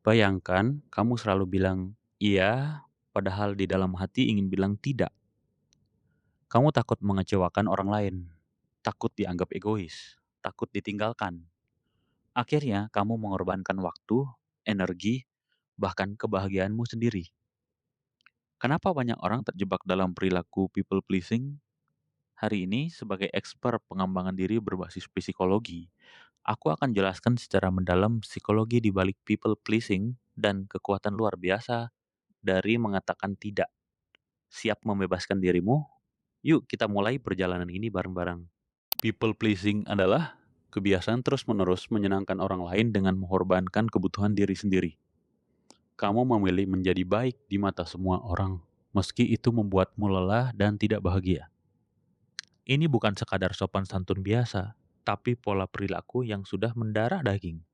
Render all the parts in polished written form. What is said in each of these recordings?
Bayangkan kamu selalu bilang "iya", padahal di dalam hati ingin bilang "tidak". Kamu takut mengecewakan orang lain, takut dianggap egois, takut ditinggalkan. Akhirnya kamu mengorbankan waktu, energi, bahkan kebahagiaanmu sendiri. Kenapa banyak orang terjebak dalam perilaku people pleasing? Hari ini, sebagai expert pengembangan diri berbasis psikologi, aku akan jelaskan secara mendalam psikologi di balik people pleasing dan kekuatan luar biasa dari mengatakan tidak. Siap membebaskan dirimu? Yuk kita mulai perjalanan ini bareng-bareng. People pleasing adalah kebiasaan terus-menerus menyenangkan orang lain dengan mengorbankan kebutuhan diri sendiri. Kamu memilih menjadi baik di mata semua orang, meski itu membuatmu lelah dan tidak bahagia. Ini bukan sekadar sopan santun biasa, tapi pola perilaku yang sudah mendarah daging.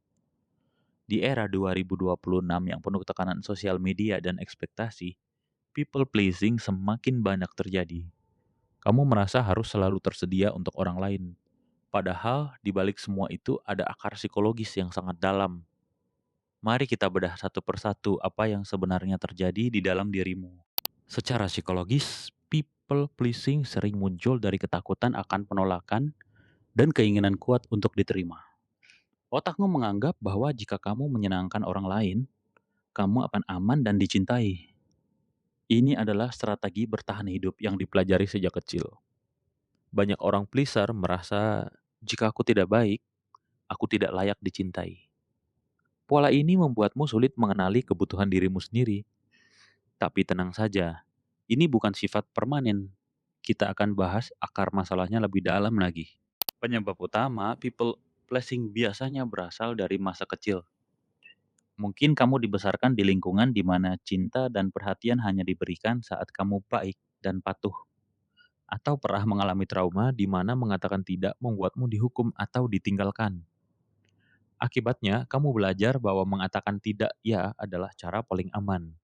Di era 2026 yang penuh tekanan sosial media dan ekspektasi, people pleasing semakin banyak terjadi. Kamu merasa harus selalu tersedia untuk orang lain. Padahal di balik semua itu ada akar psikologis yang sangat dalam. Mari kita bedah satu persatu apa yang sebenarnya terjadi di dalam dirimu. Secara psikologis, people pleasing sering muncul dari ketakutan akan penolakan dan keinginan kuat untuk diterima. Otakmu menganggap bahwa jika kamu menyenangkan orang lain, kamu akan aman dan dicintai. Ini adalah strategi bertahan hidup yang dipelajari sejak kecil. Banyak orang pleaser merasa, jika aku tidak baik, aku tidak layak dicintai. Pola ini membuatmu sulit mengenali kebutuhan dirimu sendiri. Tapi tenang saja, ini bukan sifat permanen. Kita akan bahas akar masalahnya lebih dalam lagi. Penyebab utama people pleasing biasanya berasal dari masa kecil. Mungkin kamu dibesarkan di lingkungan di mana cinta dan perhatian hanya diberikan saat kamu baik dan patuh. Atau pernah mengalami trauma di mana mengatakan tidak membuatmu dihukum atau ditinggalkan. Akibatnya, kamu belajar bahwa mengatakan tidak ya adalah cara paling aman.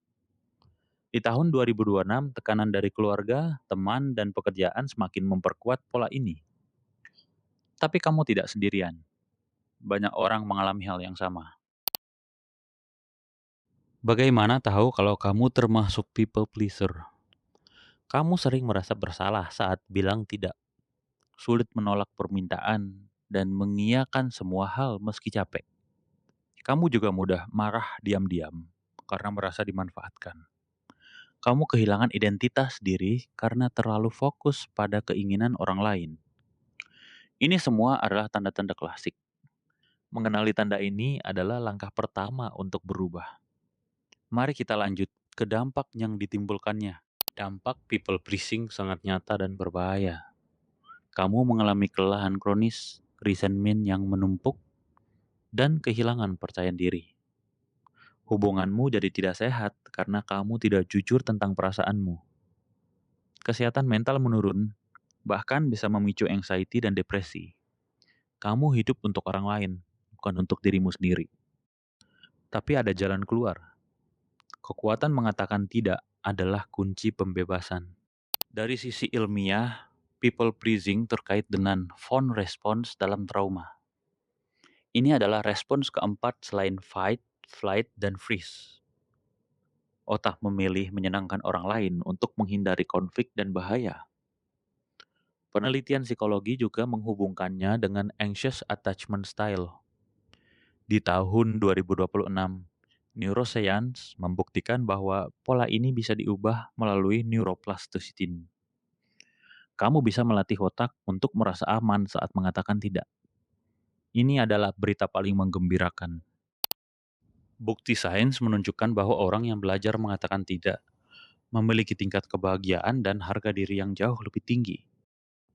Di tahun 2026, tekanan dari keluarga, teman, dan pekerjaan semakin memperkuat pola ini. Tapi kamu tidak sendirian. Banyak orang mengalami hal yang sama. Bagaimana tahu kalau kamu termasuk people pleaser? Kamu sering merasa bersalah saat bilang tidak, sulit menolak permintaan, dan mengiyakan semua hal meski capek. Kamu juga mudah marah diam-diam karena merasa dimanfaatkan. Kamu kehilangan identitas diri karena terlalu fokus pada keinginan orang lain. Ini semua adalah tanda-tanda klasik. Mengenali tanda ini adalah langkah pertama untuk berubah. Mari kita lanjut ke dampak yang ditimbulkannya. Dampak people pleasing sangat nyata dan berbahaya. Kamu mengalami kelelahan kronis, resentment yang menumpuk, dan kehilangan percaya diri. Hubunganmu jadi tidak sehat karena kamu tidak jujur tentang perasaanmu. Kesehatan mental menurun, bahkan bisa memicu anxiety dan depresi. Kamu hidup untuk orang lain, bukan untuk dirimu sendiri. Tapi ada jalan keluar. Kekuatan mengatakan tidak adalah kunci pembebasan. Dari sisi ilmiah, people pleasing terkait dengan fawn response dalam trauma. Ini adalah respons keempat selain fight, flight, dan freeze. Otak memilih menyenangkan orang lain untuk menghindari konflik dan bahaya. Penelitian psikologi juga menghubungkannya dengan anxious attachment style. Di tahun 2026, neuroscience membuktikan bahwa pola ini bisa diubah melalui neuroplasticity. Kamu bisa melatih otak untuk merasa aman saat mengatakan tidak. Ini adalah berita paling menggembirakan. Bukti sains menunjukkan bahwa orang yang belajar mengatakan tidak memiliki tingkat kebahagiaan dan harga diri yang jauh lebih tinggi.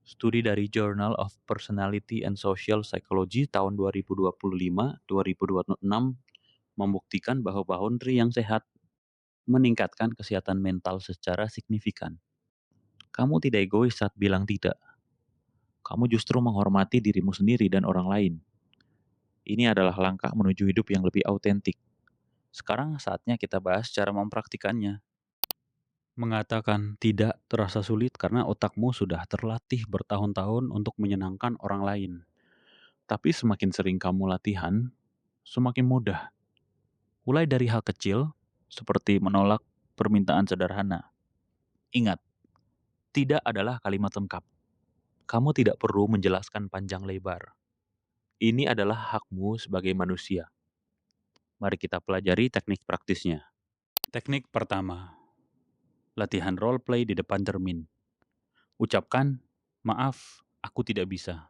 Studi dari Journal of Personality and Social Psychology tahun 2025-2026 membuktikan bahwa boundary yang sehat meningkatkan kesehatan mental secara signifikan. Kamu tidak egois saat bilang tidak. Kamu justru menghormati dirimu sendiri dan orang lain. Ini adalah langkah menuju hidup yang lebih autentik. Sekarang saatnya kita bahas cara mempraktikannya. Mengatakan tidak terasa sulit karena otakmu sudah terlatih bertahun-tahun untuk menyenangkan orang lain. Tapi semakin sering kamu latihan, semakin mudah. Mulai dari hal kecil, seperti menolak permintaan sederhana. Ingat, tidak adalah kalimat lengkap. Kamu tidak perlu menjelaskan panjang lebar. Ini adalah hakmu sebagai manusia. Mari kita pelajari teknik praktisnya. Teknik pertama, latihan role play di depan cermin. Ucapkan, maaf, aku tidak bisa,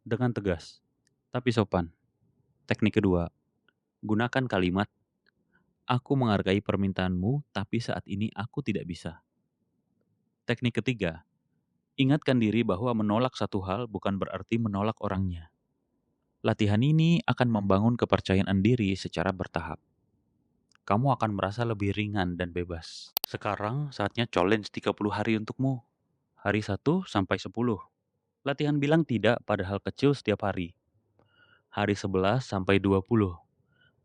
dengan tegas, tapi sopan. Teknik kedua, gunakan kalimat, aku menghargai permintaanmu, tapi saat ini aku tidak bisa. Teknik ketiga, ingatkan diri bahwa menolak satu hal bukan berarti menolak orangnya. Latihan ini akan membangun kepercayaan diri secara bertahap. Kamu akan merasa lebih ringan dan bebas. Sekarang saatnya challenge 30 hari untukmu. Hari 1 sampai 10. Latihan bilang tidak pada hal kecil setiap hari. Hari 11 sampai 20.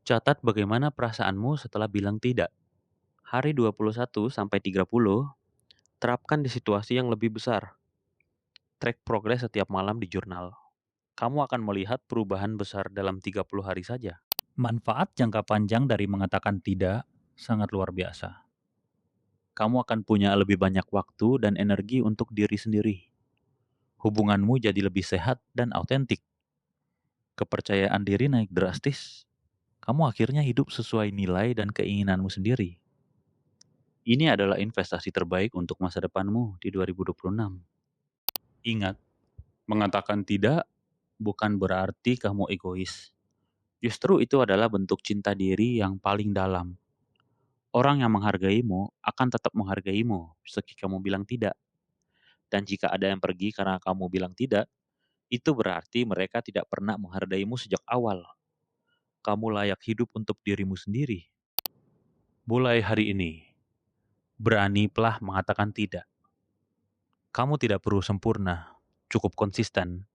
Catat bagaimana perasaanmu setelah bilang tidak. Hari 21 sampai 30, terapkan di situasi yang lebih besar. Track progres setiap malam di jurnal. Kamu akan melihat perubahan besar dalam 30 hari saja. Manfaat jangka panjang dari mengatakan tidak sangat luar biasa. Kamu akan punya lebih banyak waktu dan energi untuk diri sendiri. Hubunganmu jadi lebih sehat dan autentik. Kepercayaan diri naik drastis. Kamu akhirnya hidup sesuai nilai dan keinginanmu sendiri. Ini adalah investasi terbaik untuk masa depanmu di 2026. Ingat, mengatakan tidak bukan berarti kamu egois. Justru itu adalah bentuk cinta diri yang paling dalam. Orang yang menghargaimu akan tetap menghargaimu meski kamu bilang tidak. Dan jika ada yang pergi karena kamu bilang tidak, itu berarti mereka tidak pernah menghargaimu sejak awal. Kamu layak hidup untuk dirimu sendiri. Mulai hari ini, beranilah mengatakan tidak. Kamu tidak perlu sempurna, cukup konsisten.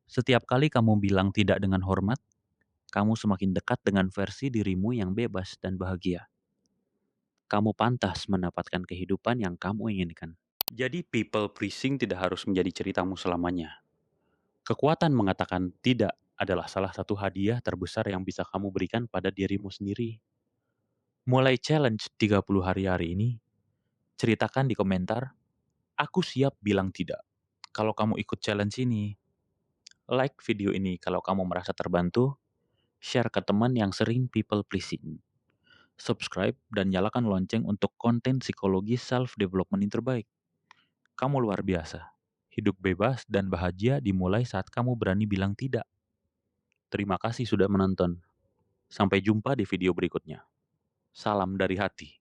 Setiap kali kamu bilang tidak dengan hormat, kamu semakin dekat dengan versi dirimu yang bebas dan bahagia. Kamu pantas mendapatkan kehidupan yang kamu inginkan. Jadi people pleasing tidak harus menjadi ceritamu selamanya. Kekuatan mengatakan tidak adalah salah satu hadiah terbesar yang bisa kamu berikan pada dirimu sendiri. Mulai challenge 30 hari ini, ceritakan di komentar, aku siap bilang tidak. Kalau kamu ikut challenge ini, like video ini kalau kamu merasa terbantu, share ke teman yang sering people pleasing. Subscribe dan nyalakan lonceng untuk konten psikologi self-development yang terbaik. Kamu luar biasa. Hidup bebas dan bahagia dimulai saat kamu berani bilang tidak. Terima kasih sudah menonton. Sampai jumpa di video berikutnya. Salam dari hati.